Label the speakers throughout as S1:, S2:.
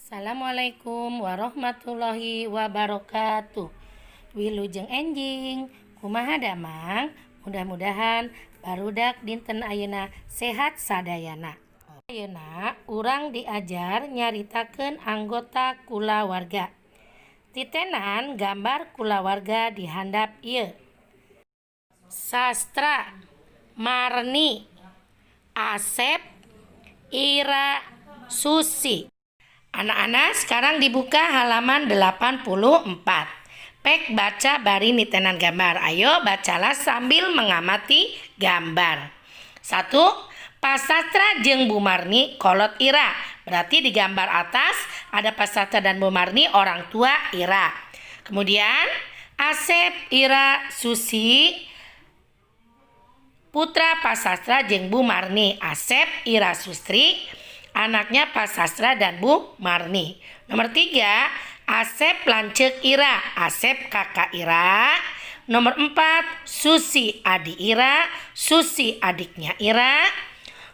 S1: Assalamualaikum warahmatullahi wabarakatuh. Wilujeng enjing, kumaha damang? Mudah-mudahan barudak dinten ayeuna sehat sadayana. Ayeuna urang diajar nyaritakeun anggota kulawarga. Titenan gambar kulawarga di handap ieu. Sastra, Marni, Asep, Ira, Susi. Anak-anak sekarang dibuka halaman 84. Pek baca bari nitenan gambar. Ayo bacalah sambil mengamati gambar. 1. Pak Sastra jeung Bu Marni kolot Ira. Berarti di gambar atas ada Pak Sastra dan Bu Marni, orang tua Ira. Kemudian Asep, Ira, Susi, putra Pak Sastra jeung Bu Marni. Asep, Ira, Sustri, anaknya Pak Sastra dan Bu Marni. Nomor 3, Asep lanceuk Ira. Asep kakak Ira. Nomor 4, Susi adik Ira. Susi adiknya Ira.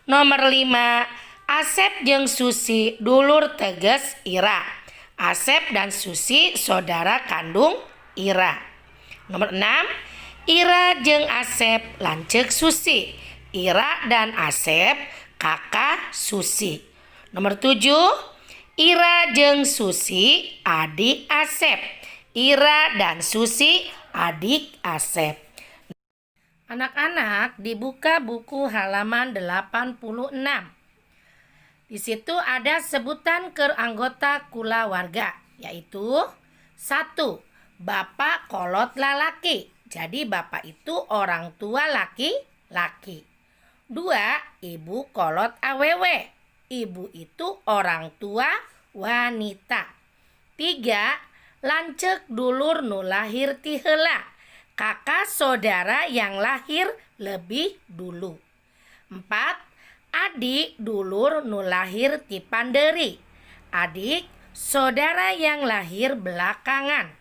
S1: Nomor 5, Asep jeung Susi dulur teges Ira. Asep dan Susi saudara kandung Ira. Nomor 6, Ira jeung Asep lanceuk Susi. Ira dan Asep kakak Susi. Nomor 7, Ira jeung Susi adik Asep. Ira dan Susi adik Asep. Anak-anak dibuka buku halaman 86. Di situ ada sebutan ke anggota kulawarga, yaitu 1. Bapak kolot lalaki. Jadi bapak itu orang tua laki-laki. 2. Ibu kolot awewe. Ibu itu orang tua wanita. 3. Lanceuk dulur nu lahir ti heula. Kakak saudara yang lahir lebih dulu. 4. Adik dulur nu lahir ti panderi. Adik saudara yang lahir belakangan.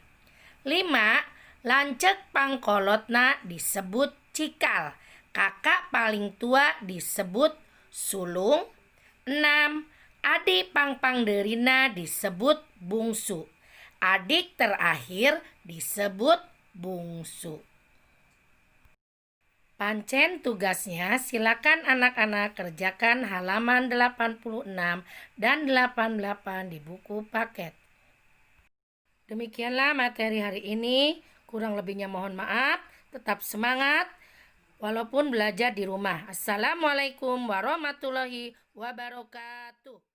S1: 5. Lanceuk pangkolotna disebut cikal. Kakak paling tua disebut sulung. 6. Adik pangpangderina disebut bungsu. Adik terakhir disebut bungsu. Pancen tugasnya silakan anak-anak kerjakan halaman 86 dan 88 di buku paket. Demikianlah materi hari ini. Kurang lebihnya mohon maaf. Tetap semangat walaupun belajar di rumah. Assalamualaikum warahmatullahi wabarakatuh.